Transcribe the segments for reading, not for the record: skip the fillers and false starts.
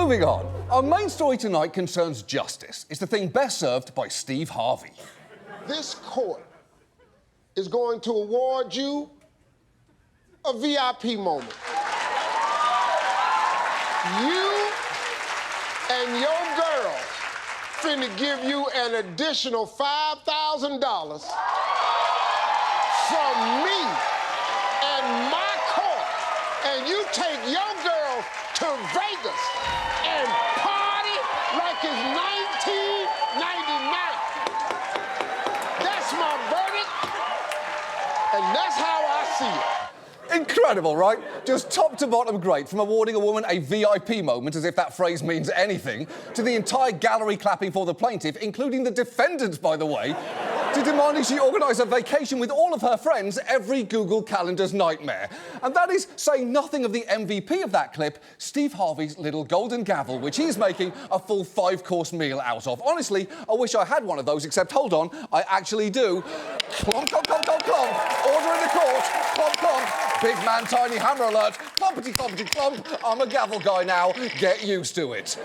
Moving on. Our main story tonight concerns justice. It's the thing best served by Steve Harvey. This court is going to award you a VIP moment. You and your girl finna give you an additional $5,000 from me and my court, and you take your girl to Vegas and party like it's 1999. That's my verdict, and that's how I see it. Incredible, right? Just top to bottom great, from awarding a woman a VIP moment, as if that phrase means anything, to the entire gallery clapping for the plaintiff, including the defendant, by the way, to demanding she organise a vacation with all of her friends, every Google Calendar's nightmare. And that is saying nothing of the MVP of that clip, Steve Harvey's little golden gavel, which he's making a full 5-course meal out of. Honestly, I wish I had one of those, except, hold on, I actually do. Clomp, clomp, clomp, clomp, clomp. Order in the court. Clomp, clomp. Big man, tiny hammer alert. Clompity, clompity, clomp. I'm a gavel guy now. Get used to it.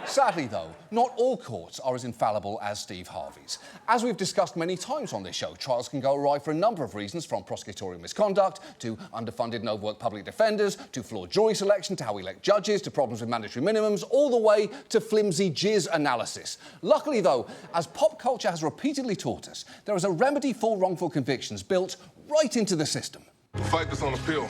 Sadly, though, not all courts are as infallible as Steve Harvey's. As we've discussed many times on this show, trials can go awry for a number of reasons, from prosecutorial misconduct, to underfunded and overworked public defenders, to flawed jury selection, to how we elect judges, to problems with mandatory minimums, all the way to flimsy jizz analysis. Luckily, though, as pop culture has repeatedly taught us, there is a remedy for wrongful convictions built right into the system. The fight that's on appeal,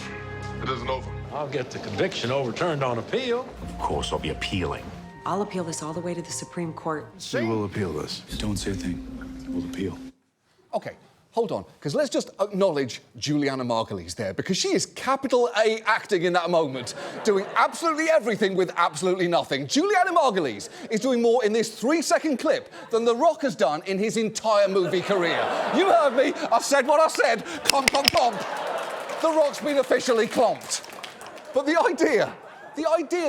it isn't over. I'll get the conviction overturned on appeal. Of course, I'll be appealing. I'll appeal this all the way to the Supreme Court. We will appeal this. Don't say a thing. We'll appeal. OK, hold on, because let's just acknowledge Juliana Margulies there, because she is capital A acting in that moment, doing absolutely everything with absolutely nothing. Juliana Margulies is doing more in this 3-second clip than The Rock has done in his entire movie career. You heard me. I said what I said. Clomp, clomp, clomp. The Rock's been officially clomped. But the idea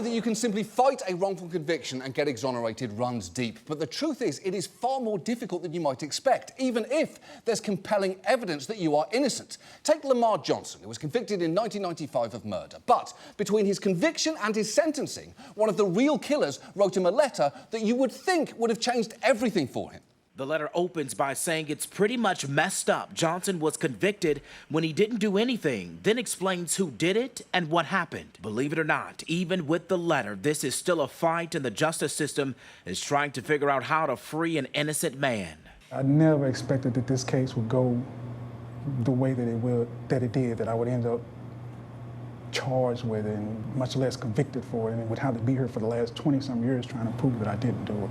that you can simply fight a wrongful conviction and get exonerated runs deep. But the truth is, it is far more difficult than you might expect, even if there's compelling evidence that you are innocent. Take Lamar Johnson, who was convicted in 1995 of murder. But between his conviction and his sentencing, one of the real killers wrote him a letter that you would think would have changed everything for him. The letter opens by saying it's pretty much messed up. Johnson was convicted when he didn't do anything, then explains who did it and what happened. Believe it or not, even with the letter, this is still a fight, and the justice system is trying to figure out how to free an innocent man. I never expected that this case would go the way that it did, that I would end up charged with it and much less convicted for it, and would have to be here for the last 20-some years trying to prove that I didn't do it.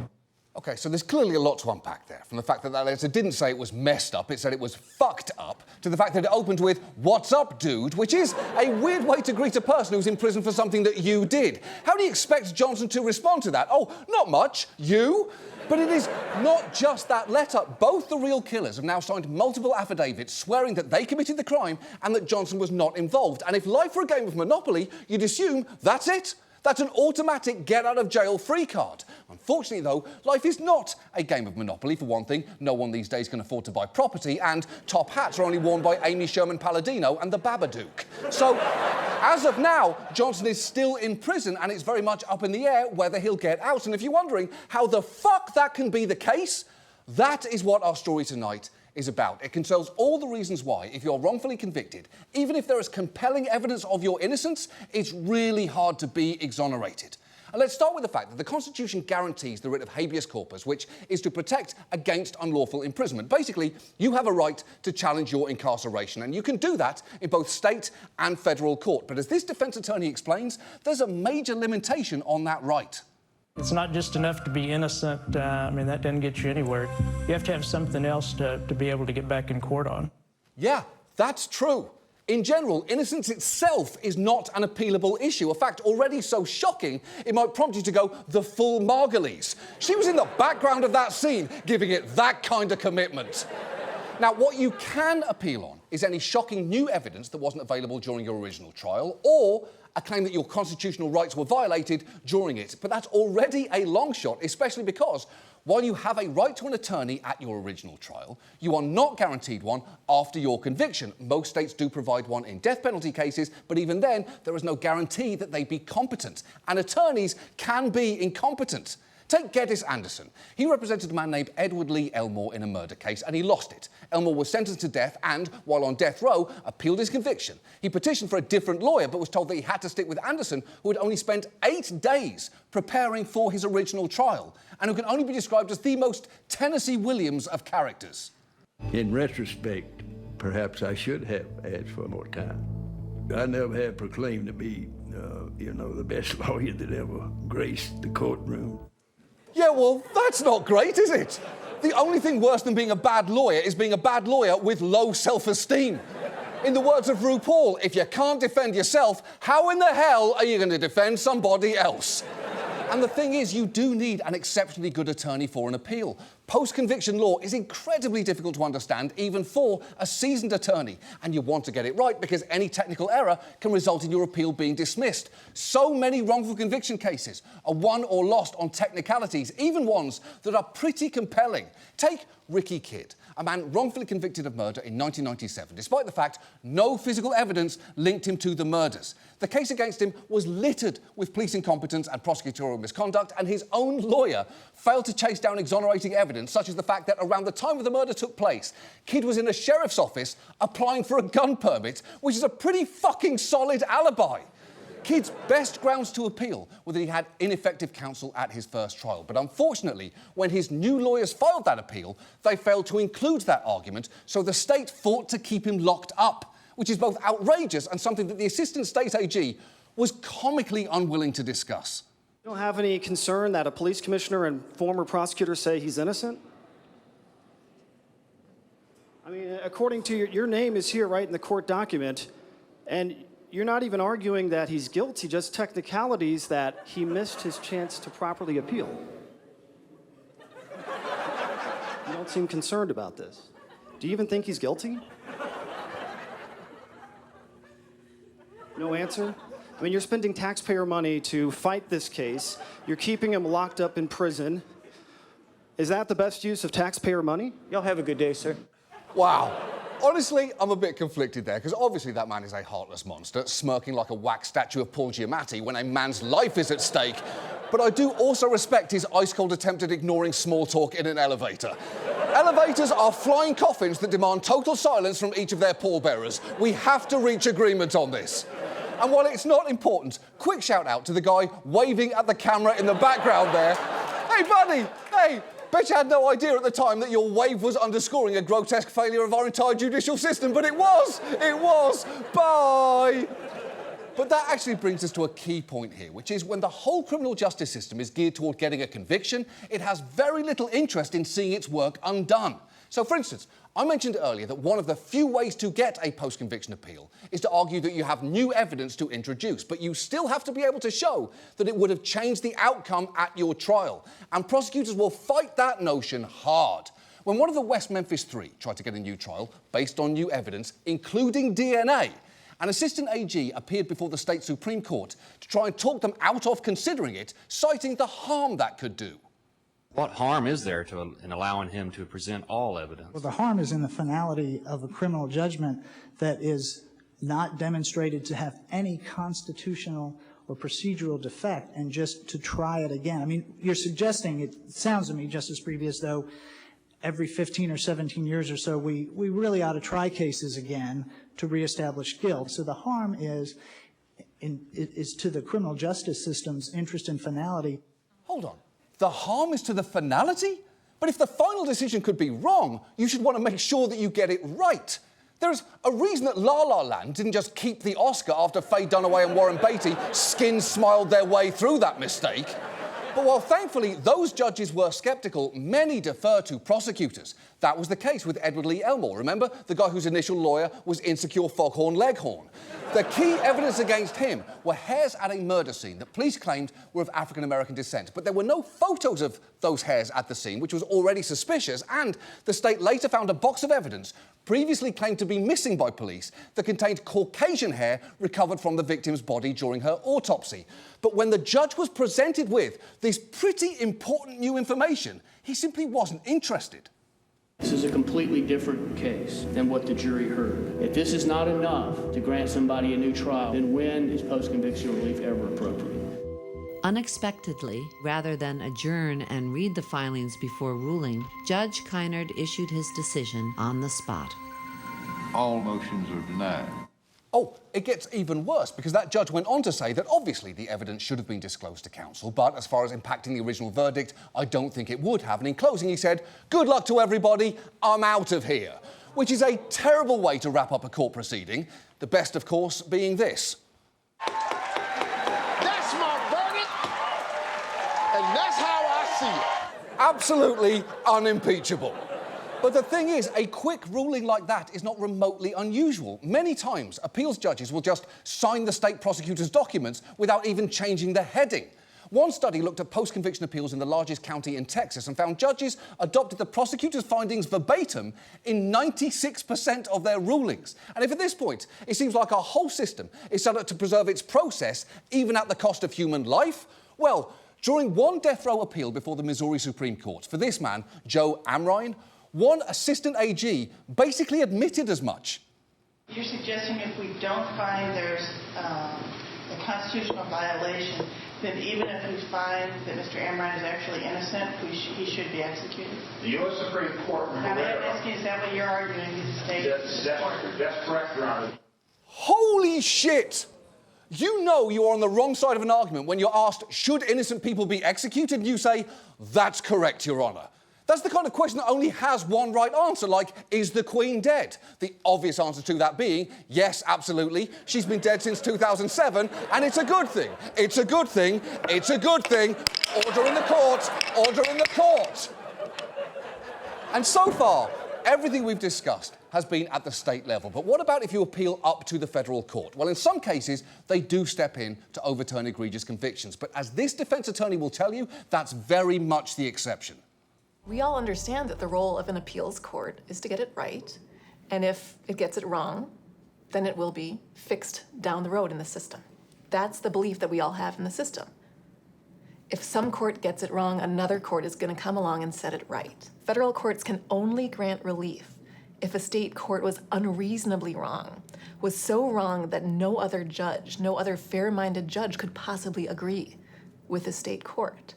OK, so there's clearly a lot to unpack there, from the fact that that letter didn't say it was messed up, it said it was fucked up, to the fact that it opened with, "What's up, dude?" which is a weird way to greet a person who's in prison for something that you did. How do you expect Johnson to respond to that? Oh, not much. You? But it is not just that letter. Both the real killers have now signed multiple affidavits swearing that they committed the crime and that Johnson was not involved. And if life were a game of Monopoly, you'd assume that's it. That's an automatic get-out-of-jail-free card. Unfortunately, though, life is not a game of Monopoly. For one thing, no one these days can afford to buy property, and top hats are only worn by Amy Sherman-Palladino and the Babadook. So, as of now, Johnson is still in prison, and it's very much up in the air whether he'll get out. And if you're wondering how the fuck that can be the case, that is what our story tonight is about. It conceals all the reasons why, if you're wrongfully convicted, even if there is compelling evidence of your innocence, it's really hard to be exonerated. And let's start with the fact that the Constitution guarantees the writ of habeas corpus, which is to protect against unlawful imprisonment. Basically, you have a right to challenge your incarceration, and you can do that in both state and federal court. But as this defence attorney explains, there's a major limitation on that right. It's not just enough to be innocent. That doesn't get you anywhere. You have to have something else to be able to get back in court on. Yeah, that's true. In general, innocence itself is not an appealable issue. A fact already so shocking, it might prompt you to go the full Margulies. She was in the background of that scene, giving it that kind of commitment. Now, what you can appeal on is any shocking new evidence that wasn't available during your original trial, or a claim that your constitutional rights were violated during it. But that's already a long shot, especially because While you have a right to an attorney at your original trial, you are not guaranteed one after your conviction. Most states do provide one in death penalty cases, but even then, there is no guarantee that they be competent. And attorneys can be incompetent. Take Geddes Anderson. He represented a man named Edward Lee Elmore in a murder case, and he lost it. Elmore was sentenced to death and, while on death row, appealed his conviction. He petitioned for a different lawyer, but was told that he had to stick with Anderson, who had only spent 8 days preparing for his original trial, and who can only be described as the most Tennessee Williams of characters. In retrospect, perhaps I should have asked for more time. I never had proclaimed to be, the best lawyer that ever graced the courtroom. Yeah, well, that's not great, is it? The only thing worse than being a bad lawyer is being a bad lawyer with low self-esteem. In the words of RuPaul, if you can't defend yourself, how in the hell are you going to defend somebody else? And the thing is, you do need an exceptionally good attorney for an appeal. Post-conviction law is incredibly difficult to understand, even for a seasoned attorney. And you want to get it right because any technical error can result in your appeal being dismissed. So many wrongful conviction cases are won or lost on technicalities, even ones that are pretty compelling. Take Ricky Kidd, a man wrongfully convicted of murder in 1997, despite the fact no physical evidence linked him to the murders. The case against him was littered with police incompetence and prosecutorial misconduct, and his own lawyer failed to chase down exonerating evidence, such as the fact that around the time of the murder took place, Kidd was in a sheriff's office applying for a gun permit, which is a pretty fucking solid alibi. Kidd's best grounds to appeal were that he had ineffective counsel at his first trial. But unfortunately, when his new lawyers filed that appeal, they failed to include that argument, so the state fought to keep him locked up, which is both outrageous and something that the assistant state AG was comically unwilling to discuss. You don't have any concern that a police commissioner and former prosecutor say he's innocent? I mean, according to your name is here right in the court document, and you're not even arguing that he's guilty, just technicalities that he missed his chance to properly appeal. You don't seem concerned about this. Do you even think he's guilty? No answer? I mean, you're spending taxpayer money to fight this case. You're keeping him locked up in prison. Is that the best use of taxpayer money? Y'all have a good day, sir. Wow. Honestly, I'm a bit conflicted there, because obviously that man is a heartless monster, smirking like a wax statue of Paul Giamatti when a man's life is at stake. But I do also respect his ice-cold attempt at ignoring small talk in an elevator. Elevators are flying coffins that demand total silence from each of their pallbearers. We have to reach agreement on this. And while it's not important, quick shout-out to the guy waving at the camera in the background there. Hey, buddy! Hey! Bet you had no idea at the time that your wave was underscoring a grotesque failure of our entire judicial system, but it was! It was! Bye! But that actually brings us to a key point here, which is when the whole criminal justice system is geared toward getting a conviction, it has very little interest in seeing its work undone. So, for instance, I mentioned earlier that one of the few ways to get a post-conviction appeal is to argue that you have new evidence to introduce, but you still have to be able to show that it would have changed the outcome at your trial. And prosecutors will fight that notion hard. When one of the West Memphis Three tried to get a new trial based on new evidence, including DNA, an assistant AG appeared before the state Supreme Court to try and talk them out of considering it, citing the harm that could do. What harm is there in allowing him to present all evidence? Well, the harm is in the finality of a criminal judgment that is not demonstrated to have any constitutional or procedural defect, and just to try it again. I mean, you're suggesting, it sounds to me, Justice Breivy, as though every 15 or 17 years or so we really ought to try cases again to reestablish guilt. So the harm is to the criminal justice system's interest in finality. Hold on. The harm is to the finality? But if the final decision could be wrong, you should want to make sure that you get it right. There's a reason that La La Land didn't just keep the Oscar after Faye Dunaway and Warren Beatty skin-smiled their way through that mistake. But while thankfully those judges were sceptical, many defer to prosecutors. That was the case with Edward Lee Elmore. Remember? The guy whose initial lawyer was insecure Foghorn Leghorn. The key evidence against him were hairs at a murder scene that police claimed were of African-American descent. But there were no photos of those hairs at the scene, which was already suspicious, and the state later found a box of evidence previously claimed to be missing by police that contained Caucasian hair recovered from the victim's body during her autopsy. But when the judge was presented with this pretty important new information, He simply wasn't interested. This is a completely different case than what the jury heard. If this is not enough to grant somebody a new trial, then when is post-conviction relief ever appropriate? Unexpectedly, rather than adjourn and read the filings before ruling, Judge Kynard issued his decision on the spot. All motions are denied. Oh, it gets even worse, because that judge went on to say that obviously the evidence should have been disclosed to counsel, but as far as impacting the original verdict, I don't think it would have. And in closing, he said, "Good luck to everybody, I'm out of here." Which is a terrible way to wrap up a court proceeding. The best, of course, being this. That's my verdict, and that's how I see it. Absolutely unimpeachable. But the thing is, a quick ruling like that is not remotely unusual. Many times, appeals judges will just sign the state prosecutor's documents without even changing the heading. One study looked at post-conviction appeals in the largest county in Texas and found judges adopted the prosecutor's findings verbatim in 96% of their rulings. And if at this point, it seems like our whole system is set up to preserve its process, even at the cost of human life, well, during one death row appeal before the Missouri Supreme Court, for this man, Joe Amrine, one assistant AG basically admitted as much. You're suggesting if we don't find there's a constitutional violation, then even if we find that Mr. Amrine is actually innocent, he should be executed? The U.S. Supreme Court... I'm asking, is that what you're arguing? That's correct, Your Honor. Holy shit! You know you are on the wrong side of an argument when you're asked, should innocent people be executed? And you say, that's correct, Your Honor. That's the kind of question that only has one right answer, like, is the Queen dead? The obvious answer to that being, yes, absolutely. She's been dead since 2007, and it's a good thing. It's a good thing. It's a good thing. Order in the court. Order in the court. And so far, everything we've discussed has been at the state level. But what about if you appeal up to the federal court? Well, in some cases, they do step in to overturn egregious convictions. But as this defense attorney will tell you, that's very much the exception. We all understand that the role of an appeals court is to get it right, and if it gets it wrong, then it will be fixed down the road in the system. That's the belief that we all have in the system. If some court gets it wrong, another court is going to come along and set it right. Federal courts can only grant relief if a state court was unreasonably wrong, was so wrong that no other judge, no other fair-minded judge could possibly agree with the state court.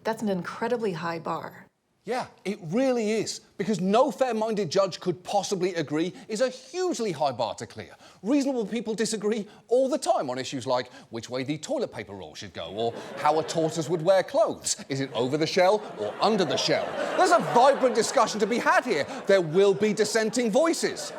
That's an incredibly high bar. Yeah, it really is, because no fair-minded judge could possibly agree is a hugely high bar to clear. Reasonable people disagree all the time on issues like which way the toilet paper roll should go, or how a tortoise would wear clothes. Is it over the shell or under the shell? There's a vibrant discussion to be had here. There will be dissenting voices.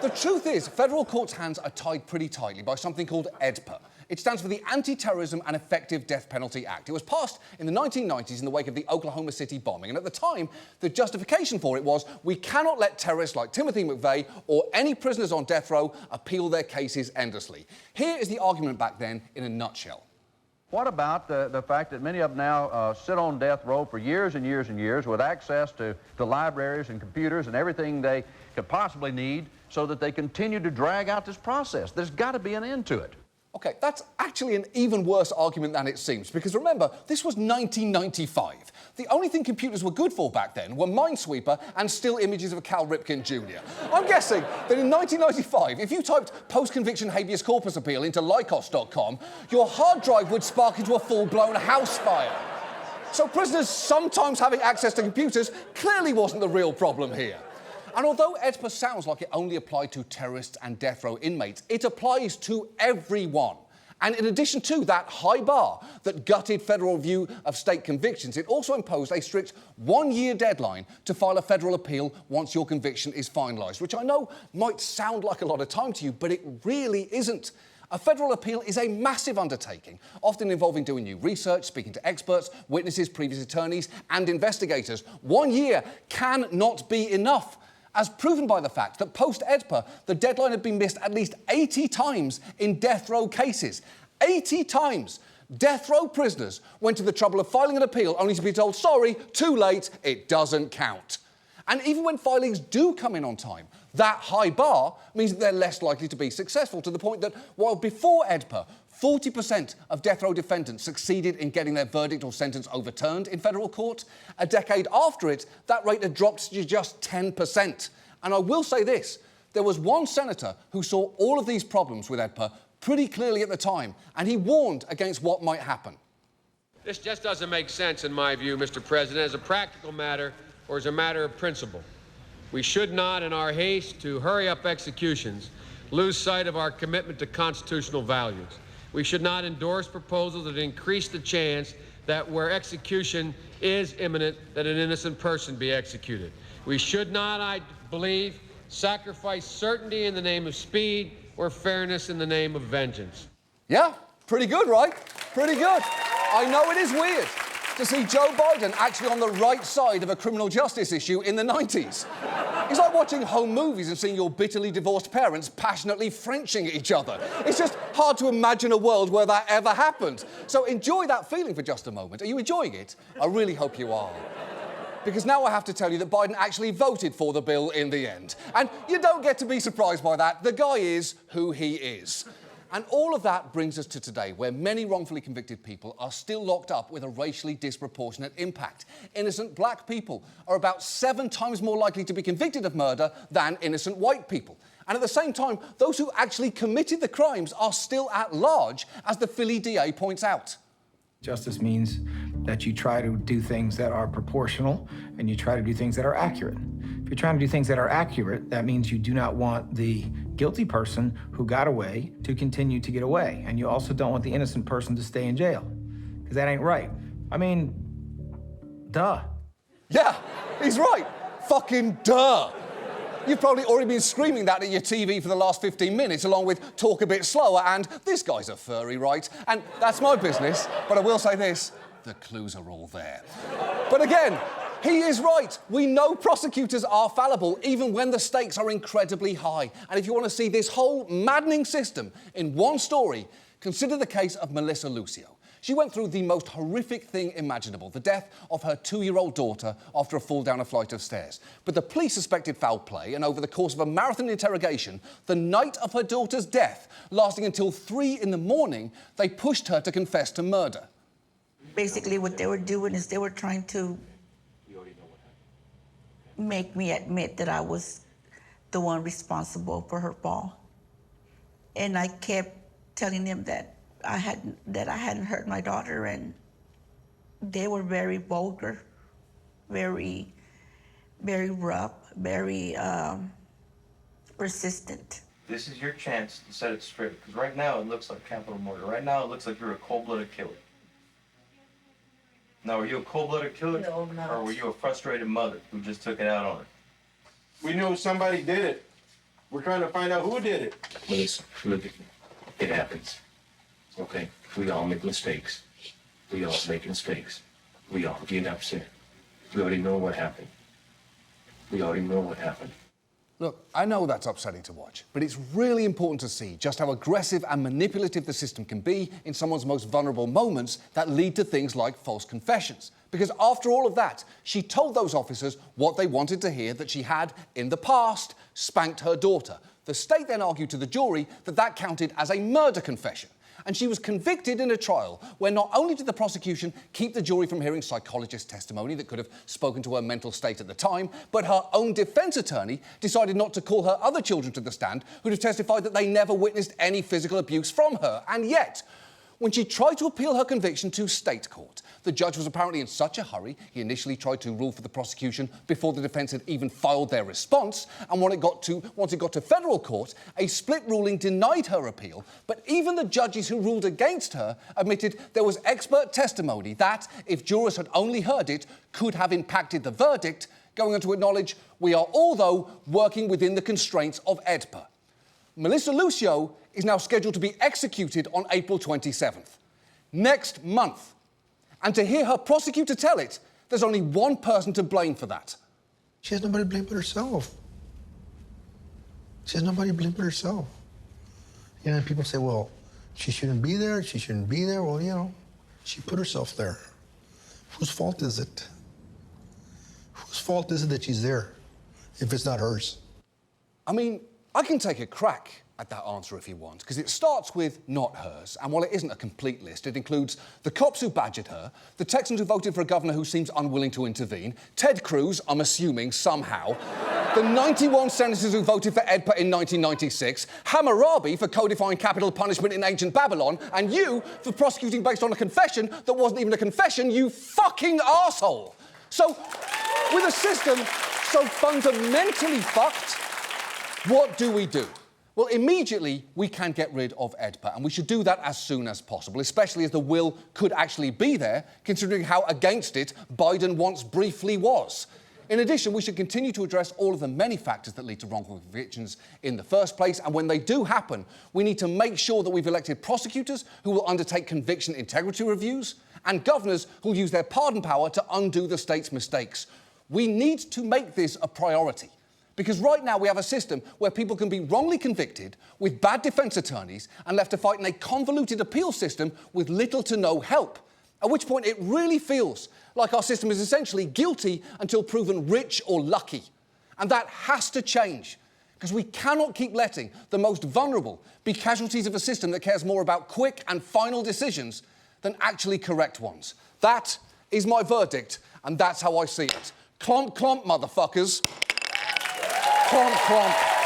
The truth is, federal courts' hands are tied pretty tightly by something called AEDPA. It stands for the Anti-Terrorism and Effective Death Penalty Act. It was passed in the 1990s in the wake of the Oklahoma City bombing, and at the time, the justification for it was we cannot let terrorists like Timothy McVeigh or any prisoners on death row appeal their cases endlessly. Here is the argument back then in a nutshell. What about the fact that many of them now sit on death row for years and years and years with access to libraries and computers and everything they could possibly need so that they continue to drag out this process? There's got to be an end to it. OK, that's actually an even worse argument than it seems, because remember, this was 1995. The only thing computers were good for back then were Minesweeper and still images of Cal Ripken Jr. I'm guessing that in 1995, if you typed post-conviction habeas corpus appeal into Lycos.com, your hard drive would spark into a full-blown house fire. So prisoners sometimes having access to computers clearly wasn't the real problem here. And although AEDPA sounds like it only applied to terrorists and death row inmates, it applies to everyone. And in addition to that high bar that gutted federal review of state convictions, it also imposed a strict one-year deadline to file a federal appeal once your conviction is finalised, which I know might sound like a lot of time to you, but it really isn't. A federal appeal is a massive undertaking, often involving doing new research, speaking to experts, witnesses, previous attorneys, and investigators. 1 year cannot be enough, as proven by the fact that post-AEDPA, the deadline had been missed at least 80 times in death row cases. 80 times! Death row prisoners went to the trouble of filing an appeal only to be told, sorry, too late, it doesn't count. And even when filings do come in on time, That high bar means that they're less likely to be successful, to the point that while before AEDPA, 40% of death row defendants succeeded in getting their verdict or sentence overturned in federal court, a decade after it, that rate had dropped to just 10%. And I will say this, there was one senator who saw all of these problems with AEDPA pretty clearly at the time, and he warned against what might happen. This just doesn't make sense, in my view, Mr. President, as a practical matter or as a matter of principle. We should not, in our haste to hurry up executions, lose sight of our commitment to constitutional values. We should not endorse proposals that increase the chance that where execution is imminent, that an innocent person be executed. We should not, I believe, sacrifice certainty in the name of speed or fairness in the name of vengeance. Yeah, pretty good, right? Pretty good. I know it is weird to see Joe Biden actually on the right side of a criminal justice issue in the 90s. It's like watching home movies and seeing your bitterly divorced parents passionately Frenching at each other. It's just hard to imagine a world where that ever happened. So enjoy that feeling for just a moment. Are you enjoying it? I really hope you are. Because now I have to tell you that Biden actually voted for the bill in the end. And you don't get to be surprised by that. The guy is who he is. And all of that brings us to today, where many wrongfully convicted people are still locked up with a racially disproportionate impact. Innocent black people are about 7 times more likely to be convicted of murder than innocent white people. And at the same time, those who actually committed the crimes are still at large, as the Philly DA points out. Justice means that you try to do things that are proportional and you try to do things that are accurate. If you're trying to do things that are accurate, that means you do not want the guilty person who got away to continue to get away. And you also don't want the innocent person to stay in jail, because that ain't right. I mean, duh. Yeah, he's right. Fucking duh. You've probably already been screaming that at your TV for the last 15 minutes, along with talk a bit slower and this guy's a furry, right? And that's my business, but I will say this, the clues are all there. But again, he is right. We know prosecutors are fallible, even when the stakes are incredibly high. And if you want to see this whole maddening system in one story, consider the case of Melissa Lucio. She went through the most horrific thing imaginable, the death of her 2-year-old daughter after a fall down a flight of stairs. But the police suspected foul play, and over the course of a marathon interrogation, the night of her daughter's death, lasting until 3 in the morning, they pushed her to confess to murder. Basically, what they were doing is they were trying to make me admit that I was the one responsible for her fall. And I kept telling them that I hadn't hurt my daughter, and they were very vulgar, very, very rough, very persistent. This is your chance to set it straight, because right now it looks like capital murder. Right now it looks like you're a cold-blooded killer. Now, are you a cold-blooded killer? No, I'm not. Or were you a frustrated mother who just took it out on her? We know somebody did it. We're trying to find out who did it. Listen, look at me. It happens. Okay? We all make mistakes. We all make mistakes. We all get upset. We already know what happened. We already know what happened. Look, I know that's upsetting to watch, but it's really important to see just how aggressive and manipulative the system can be in someone's most vulnerable moments that lead to things like false confessions. Because after all of that, she told those officers what they wanted to hear, that she had, in the past, spanked her daughter. The state then argued to the jury that that counted as a murder confession. And she was convicted in a trial where not only did the prosecution keep the jury from hearing psychologist testimony that could have spoken to her mental state at the time, but her own defense attorney decided not to call her other children to the stand who'd have testified that they never witnessed any physical abuse from her. And yet, when she tried to appeal her conviction to state court, the judge was apparently in such a hurry, he initially tried to rule for the prosecution before the defence had even filed their response, and once it got to federal court, a split ruling denied her appeal, but even the judges who ruled against her admitted there was expert testimony that, if jurors had only heard it, could have impacted the verdict, going on to acknowledge, we are all, though, working within the constraints of AEDPA. Melissa Lucio is now scheduled to be executed on April 27th, next month. And to hear her prosecutor tell it, there's only one person to blame for that. She has nobody to blame but herself. She has nobody to blame but herself. You know, people say, well, she shouldn't be there, she shouldn't be there. Well, you know, she put herself there. Whose fault is it? Whose fault is it that she's there if it's not hers? I mean, I can take a crack at that answer if you want, because it starts with not hers, and while it isn't a complete list, it includes the cops who badgered her, the Texans who voted for a governor who seems unwilling to intervene, Ted Cruz, I'm assuming, somehow, the 91 senators who voted for AEDPA in 1996, Hammurabi for codifying capital punishment in ancient Babylon, and you for prosecuting based on a confession that wasn't even a confession, you fucking arsehole. So, with a system so fundamentally fucked, what do we do? Well, immediately, we can get rid of AEDPA, and we should do that as soon as possible, especially as the will could actually be there, considering how against it Biden once briefly was. In addition, we should continue to address all of the many factors that lead to wrongful convictions in the first place, and when they do happen, we need to make sure that we've elected prosecutors who will undertake conviction integrity reviews, and governors who will use their pardon power to undo the state's mistakes. We need to make this a priority. Because right now we have a system where people can be wrongly convicted with bad defence attorneys and left to fight in a convoluted appeal system with little to no help. At which point it really feels like our system is essentially guilty until proven rich or lucky. And that has to change. Because we cannot keep letting the most vulnerable be casualties of a system that cares more about quick and final decisions than actually correct ones. That is my verdict, and that's how I see it. Clomp, clomp, motherfuckers. Clomp, clomp.